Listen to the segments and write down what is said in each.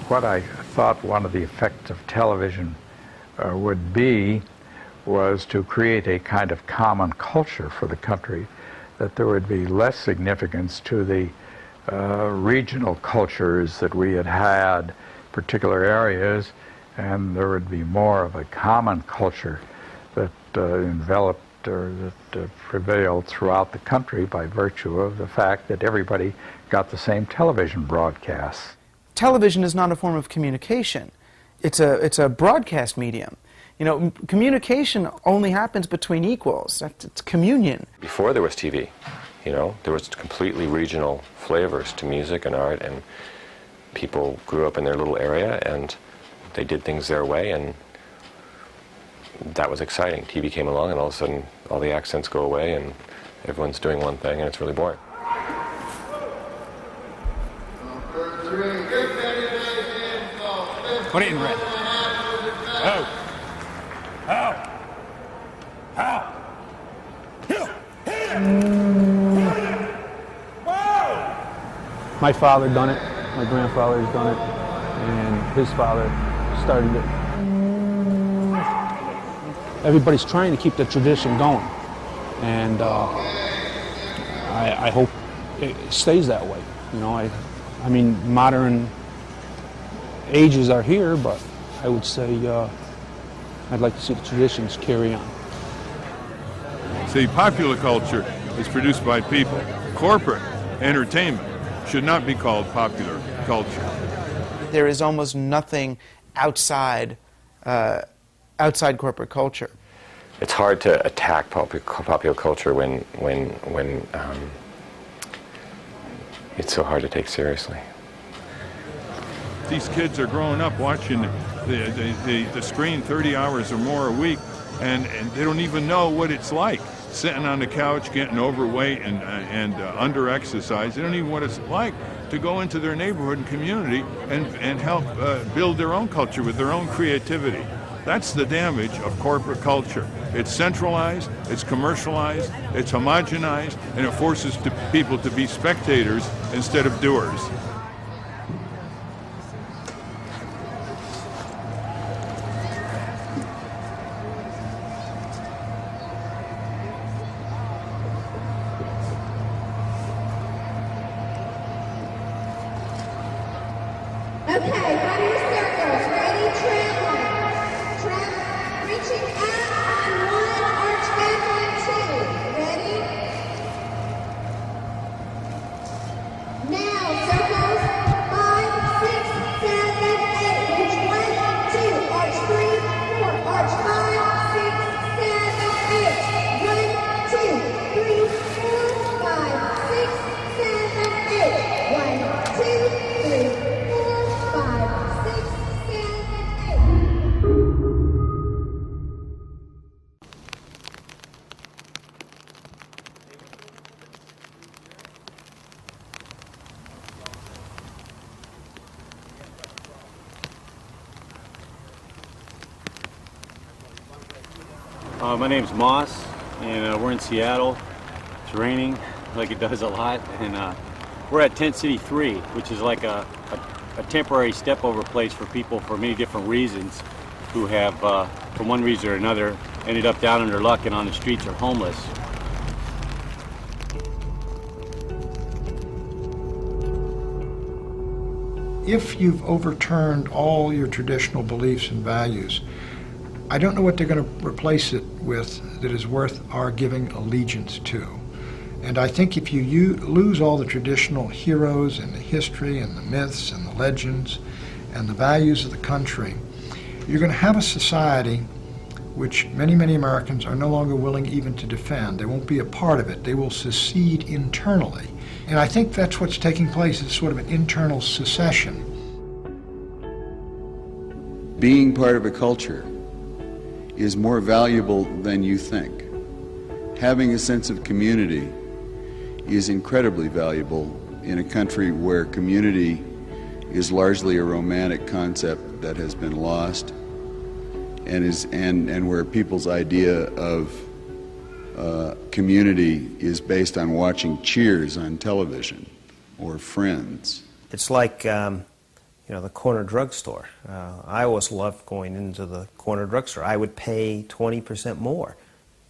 what I thought one of the effects of television would be was to create a kind of common culture for the country, that there would be less significance to the regional cultures that we had had, particular areas, and there would be more of a common culture that enveloped or that prevailed throughout the country by virtue of the fact that everybody got the same television broadcasts. Television is not a form of communication. It's a broadcast medium. You know, communication only happens between equals. It's communion. Before there was TV, you know, there was completely regional flavors to music and art, and people grew up in their little area and they did things their way, and that was exciting. TV came along and all of a sudden all the accents go away and everyone's doing one thing and it's really boring. Put it in red. Oh. My father done it, my grandfather's done it, and his father started it. Everybody's trying to keep the tradition going, and I hope it stays that way. You know, I mean, modern ages are here, but I would say I'd like to see the traditions carry on. See, popular culture is produced by people. Corporate entertainment should not be called popular culture. There is almost nothing outside corporate culture. It's hard to attack popular culture when it's so hard to take seriously. These kids are growing up watching the screen 30 hours or more a week, and they don't even know what it's like sitting on the couch, getting overweight and under-exercised. They don't even know what it's like to go into their neighborhood and community and help build their own culture with their own creativity. That's the damage of corporate culture. It's centralized, it's commercialized, it's homogenized, and it forces people to be spectators instead of doers. My name's Moss, and we're in Seattle. It's raining like it does a lot, and we're at Tent City 3, which is like a temporary step-over place for people for many different reasons who have, for one reason or another, ended up down on their luck and on the streets or homeless. If you've overturned all your traditional beliefs and values, I don't know what they're going to replace it with that is worth our giving allegiance to. And I think if you lose all the traditional heroes and the history and the myths and the legends and the values of the country, you're going to have a society which many, many Americans are no longer willing even to defend. They won't be a part of it. They will secede internally. And I think that's what's taking place, is sort of an internal secession. Being part of a culture is more valuable than you think. Having a sense of community is incredibly valuable in a country where community is largely a romantic concept that has been lost, and where people's idea of community is based on watching Cheers on television or Friends. It's like you know, the corner drugstore. I always loved going into the corner drugstore. I would pay 20% more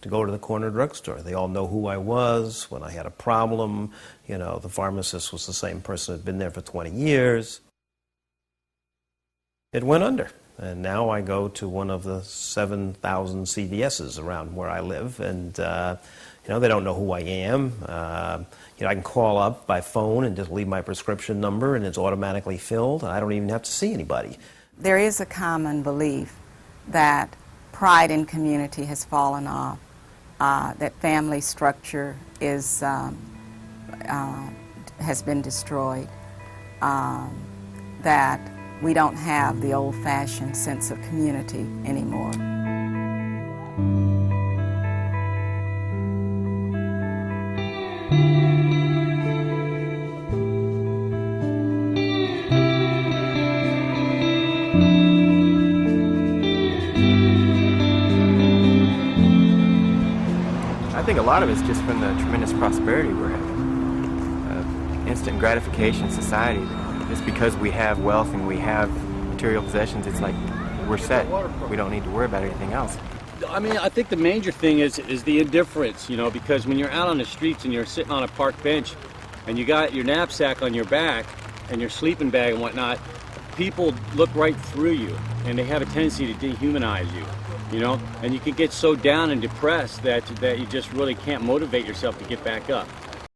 to go to the corner drugstore. They all know who I was when I had a problem. You know, the pharmacist was the same person who had been there for 20 years. It went under. And now I go to one of the 7,000 CVS's around where I live, and you know, they don't know who I am. You know, I can call up by phone and just leave my prescription number, and it's automatically filled, and I don't even have to see anybody. There is a common belief that pride in community has fallen off, that family structure is has been destroyed, that we don't have the old-fashioned sense of community anymore. I think a lot of it's just from the tremendous prosperity we're having. Instant gratification society. Just because we have wealth and we have material possessions, it's like we're set. We don't need to worry about anything else. I mean, I think the major thing is the indifference, you know, because when you're out on the streets and you're sitting on a park bench and you got your knapsack on your back and your sleeping bag and whatnot, people look right through you and they have a tendency to dehumanize you, you know, and you can get so down and depressed that you just really can't motivate yourself to get back up.